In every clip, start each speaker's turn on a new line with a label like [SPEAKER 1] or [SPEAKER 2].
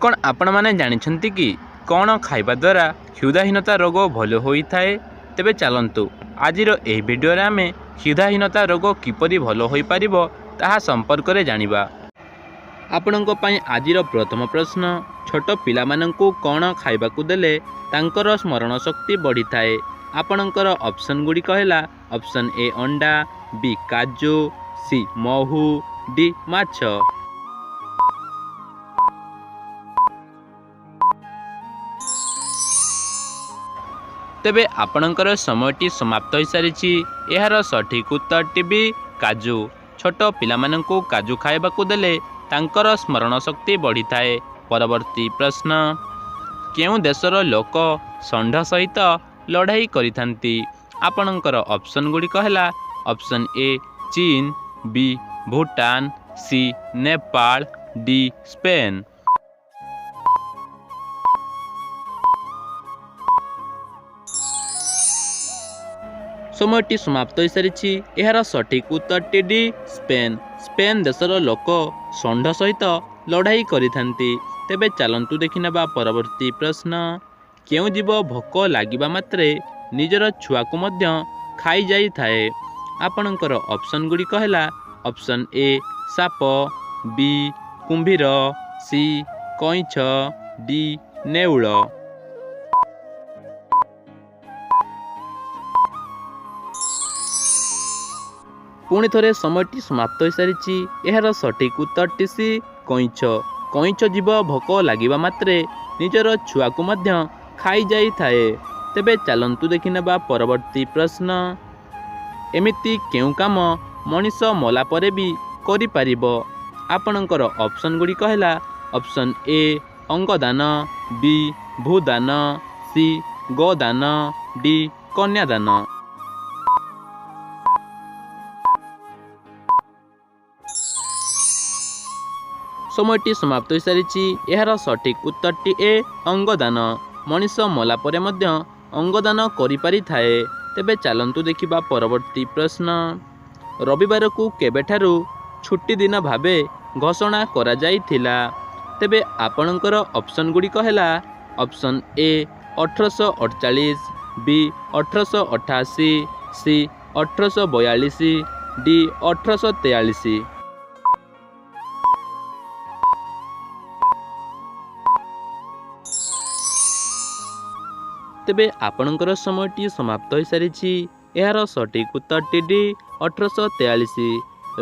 [SPEAKER 1] କ'ଣ ଆପଣମାନେ ଜାଣିଛନ୍ତି କି କ'ଣ ଖାଇବା ଦ୍ୱାରା କ୍ଷୁଧାହୀନତା ରୋଗ ଭଲ ହୋଇଥାଏ? ତେବେ ଚାଲନ୍ତୁ ଆଜିର ଏହି ଭିଡ଼ିଓରେ ଆମେ କ୍ଷୁଧାହୀନତା ରୋଗ କିପରି ଭଲ ହୋଇପାରିବ ତାହା ସମ୍ପର୍କରେ ଜାଣିବା। ଆପଣଙ୍କ ପାଇଁ ଆଜିର ପ୍ରଥମ ପ୍ରଶ୍ନ, ଛୋଟ ପିଲାମାନଙ୍କୁ କ'ଣ ଖାଇବାକୁ ଦେଲେ ତାଙ୍କର ସ୍ମରଣ ଶକ୍ତି ବଢ଼ିଥାଏ? ଆପଣଙ୍କର ଅପସନ୍ ଗୁଡ଼ିକ ହେଲା ଅପସନ୍ ଏ ଅଣ୍ଡା, ବି କାଜୁ, ସି ମହୁ, ଡି ମାଛ। ତେବେ ଆପଣଙ୍କର ସମୟଟି ସମାପ୍ତ ହୋଇସାରିଛି। ଏହାର ସଠିକ୍ ଉତ୍ତରଟି ବି କାଜୁ। ଛୋଟ ପିଲାମାନଙ୍କୁ କାଜୁ ଖାଇବାକୁ ଦେଲେ ତାଙ୍କର ସ୍ମରଣ ଶକ୍ତି ବଢ଼ିଥାଏ। ପରବର୍ତ୍ତୀ ପ୍ରଶ୍ନ, କେଉଁ ଦେଶର ଲୋକ ଷଣ୍ଢ ସହିତ ଲଢ଼ାଇ କରିଥାନ୍ତି? ଆପଣଙ୍କର ଅପସନ୍ ଗୁଡ଼ିକ ହେଲା ଅପସନ୍ ଏ ଚୀନ, B Bhutan, C Nepal, D Spain. ସମୟଟି ସମାପ୍ତ ହୋଇସାରିଛି। ଏହାର ସଠିକ୍ ଉତ୍ତରଟି ଡି ସ୍ପେନ୍। ସ୍ପେନ୍ ଦେଶର ଲୋକ ଷଣ୍ଢ ସହିତ ଲଢ଼ାଇ କରିଥାନ୍ତି। ତେବେ ଚାଲନ୍ତୁ ଦେଖିନେବା ପରବର୍ତ୍ତୀ ପ୍ରଶ୍ନ, କେଉଁ ଜୀବ ଭୋକ ଲାଗିବା ମାତ୍ରେ ନିଜର ଛୁଆକୁ ମଧ୍ୟ ଖାଇଯାଇଥାଏ? ଆପଣଙ୍କର ଅପସନ୍ ଗୁଡ଼ିକ ହେଲା ଅପସନ୍ ଏ ସାପ, ବି କୁମ୍ଭୀର, ସି କଇଁଛ, ଡି ନେଉଳ। ପୁଣି ଥରେ ସମୟଟି ସମାପ୍ତ ହୋଇସାରିଛି। ଏହାର ସଠିକ୍ ଉତ୍ତରଟି ସି କଇଁଛ। କଇଁଛ ଜୀବ ଭୋକ ଲାଗିବା ମାତ୍ରେ ନିଜର ଛୁଆକୁ ମଧ୍ୟ ଖାଇଯାଇଥାଏ। ତେବେ ଚାଲନ୍ତୁ ଦେଖିନେବା ପରବର୍ତ୍ତୀ ପ୍ରଶ୍ନ, ଏମିତି କେଉଁ କାମ ମଣିଷ ମଲା ପରେ ବି କରିପାରିବ? ଆପଣଙ୍କର ଅପସନ୍ ଗୁଡ଼ିକ ହେଲା ଅପସନ୍ ଏ ଅଙ୍ଗଦାନ, ବି ଭୂଦାନ, ସି ଗୋଦାନ, ଡି କନ୍ୟାଦାନ। ସମୟଟି ସମାପ୍ତ ହୋଇସାରିଛି। ଏହାର ସଠିକ୍ ଉତ୍ତରଟି ଏ ଅଙ୍ଗଦାନ। ମଣିଷ ମଲା ପରେ ମଧ୍ୟ ଅଙ୍ଗଦାନ କରିପାରିଥାଏ। ତେବେ ଚାଲନ୍ତୁ ଦେଖିବା ପରବର୍ତ୍ତୀ ପ୍ରଶ୍ନ, ରବିବାରକୁ କେବେଠାରୁ ଛୁଟି ଦିନ ଭାବେ ଘୋଷଣା କରାଯାଇଥିଲା? ତେବେ ଆପଣଙ୍କର ଅପସନ୍ ଗୁଡ଼ିକ ହେଲା ଅପସନ୍ ଏ 1848, ବି 1888, ସି 1842, ଡି 1843। ତେବେ ଆପଣଙ୍କର ସମୟଟି ସମାପ୍ତ ହୋଇସାରିଛି। ଏହାର ସଠିକ୍ ଉତ୍ତରଟି ଡି 1843।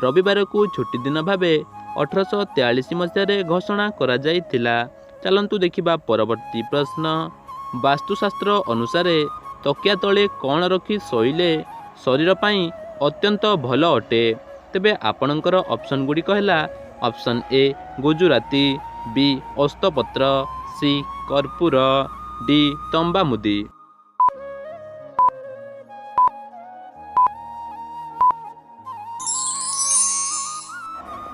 [SPEAKER 1] ରବିବାରକୁ ଛୁଟି ଦିନ ଭାବେ 1843 ମସିହାରେ ଘୋଷଣା କରାଯାଇଥିଲା। ଚାଲନ୍ତୁ ଦେଖିବା ପରବର୍ତ୍ତୀ ପ୍ରଶ୍ନ, ବାସ୍ତୁଶାସ୍ତ୍ର ଅନୁସାରେ ତକିଆ ତଳେ କ'ଣ ରଖି ଶୋଇଲେ ଶରୀର ପାଇଁ ଅତ୍ୟନ୍ତ ଭଲ ଅଟେ? ତେବେ ଆପଣଙ୍କର ଅପସନ୍ ଗୁଡ଼ିକ ହେଲା ଅପସନ୍ ଏ ଗୁଜୁରାତି, ବି ଓସ୍ତପତ୍ର, ସି କର୍ପୂର, ଡି ତମ୍ବାମୁଦି।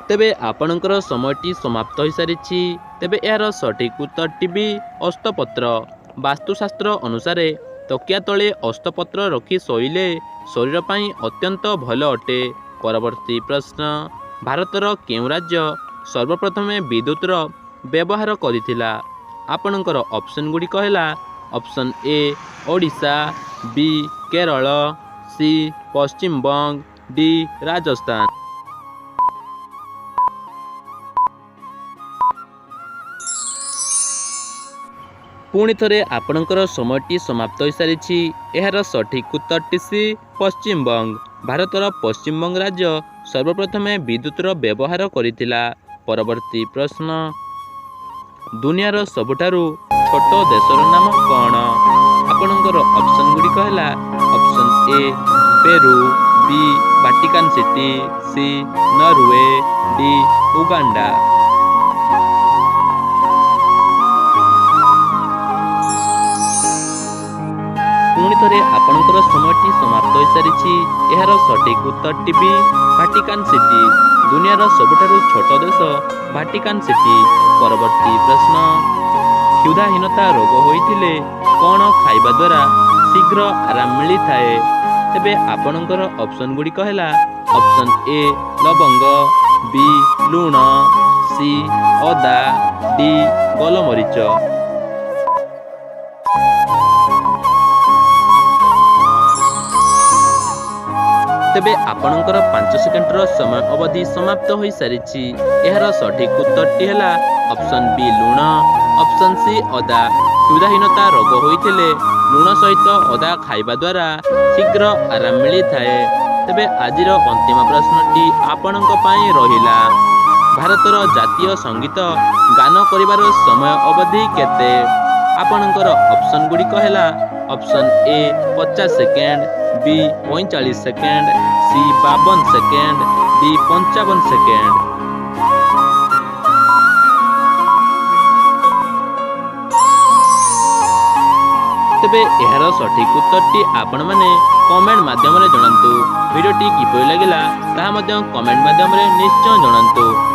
[SPEAKER 1] ତେବେ ଆପଣଙ୍କର ସମୟଟି ସମାପ୍ତ ହୋଇସାରିଛି। ତେବେ ଏହାର ସଠିକ୍ ଉତ୍ତରଟି ବି ଓସ୍ତପତ୍ର। ବାସ୍ତୁଶାସ୍ତ୍ର ଅନୁସାରେ ତକିଆ ତଳେ ଓସ୍ତପତ୍ର ରଖି ଶୋଇଲେ ଶରୀର ପାଇଁ ଅତ୍ୟନ୍ତ ଭଲ ଅଟେ। ପରବର୍ତ୍ତୀ ପ୍ରଶ୍ନ, ଭାରତର କେଉଁ ରାଜ୍ୟ ସର୍ବପ୍ରଥମେ ବିଦ୍ୟୁତର ବ୍ୟବହାର କରିଥିଲା? ଆପଣଙ୍କର ଅପସନ୍ ଗୁଡ଼ିକ ହେଲା ଅପସନ୍ ଏ ଓଡ଼ିଶା, ବି କେରଳ, ସି ପଶ୍ଚିମବଙ୍ଗ, ଡି ରାଜସ୍ଥାନ। ପୁଣି ଥରେ ଆପଣଙ୍କର ସମୟଟି ସମାପ୍ତ ହୋଇସାରିଛି। ଏହାର ସଠିକ୍ ଉତ୍ତରଟି ସି ପଶ୍ଚିମବଙ୍ଗ। ଭାରତର ପଶ୍ଚିମବଙ୍ଗ ରାଜ୍ୟ ସର୍ବପ୍ରଥମେ ବିଦ୍ୟୁତର ବ୍ୟବହାର କରିଥିଲା। ପରବର୍ତ୍ତୀ ପ୍ରଶ୍ନ, ଦୁନିଆର ସବୁଠାରୁ ଛୋଟ ଦେଶର ନାମ କ'ଣ? ଆପଣଙ୍କର ଅପସନ୍ ଗୁଡ଼ିକ ହେଲା option a Peru, b Vatican city, c Norway, d Uganda. ପୁଣି ଥରେ ଆପଣଙ୍କର ସମୟଟି ସମାପ୍ତ ହୋଇସାରିଛି। ଏହାର ସଠିକ୍ ଉତ୍ତରଟି ବି ଭାଟିକାନ୍ ସିଟି। ଦୁନିଆର ସବୁଠାରୁ ଛୋଟ ଦେଶ ଭାଟିକାନ୍ ସିଟି। ପରବର୍ତ୍ତୀ ପ୍ରଶ୍ନ, କ୍ଷୁଧାହୀନତା ରୋଗ ହୋଇଥିଲେ କ'ଣ ଖାଇବା ଦ୍ୱାରା ଶୀଘ୍ର ଆରାମ ମିଳିଥାଏ? ତେବେ ଆପଣଙ୍କର ଅପସନ୍ ଗୁଡ଼ିକ ହେଲା ଅପସନ୍ ଏ ଲବଙ୍ଗ, ବି ଲୁଣ, ସି ଅଦା, ଡି ଗୋଲମରିଚ। ତେବେ ଆପଣଙ୍କର 5 ସେକେଣ୍ଡର ସମୟ ଅବଧି ସମାପ୍ତ ହୋଇସାରିଛି। ଏହାର ସଠିକ୍ ଉତ୍ତରଟି ହେଲା ଅପସନ୍ ବି ଲୁଣ, ଅପସନ୍ ସି ଅଦା। କ୍ଷୁଧାହୀନତା ରୋଗ ହୋଇଥିଲେ ଲୁଣ ସହିତ ଅଦା ଖାଇବା ଦ୍ୱାରା ଶୀଘ୍ର ଆରାମ ମିଳିଥାଏ। ତେବେ ଆଜିର ଅନ୍ତିମ ପ୍ରଶ୍ନଟି ଆପଣଙ୍କ ପାଇଁ ରହିଲା, ଭାରତର ଜାତୀୟ ସଙ୍ଗୀତ ଗାନ କରିବାର ସମୟ ଅବଧି କେତେ? ଆପଣଙ୍କର ଅପସନ୍ ଗୁଡ଼ିକ ହେଲା ଅପସନ୍ ଏ 50 ସେକେଣ୍ଡ, ବି 45 second, C 52 second, D 55 second. ତେବେ ଏହାର ସଠିକ୍ ଉତ୍ତରଟି ଆପଣମାନେ କମେଣ୍ଟ ମାଧ୍ୟମରେ ଜଣାନ୍ତୁ। ଭିଡ଼ିଓଟି କିପରି ଲାଗିଲା ତାହା ମଧ୍ୟ କମେଣ୍ଟ ମାଧ୍ୟମରେ ନିଶ୍ଚୟ ଜଣାନ୍ତୁ।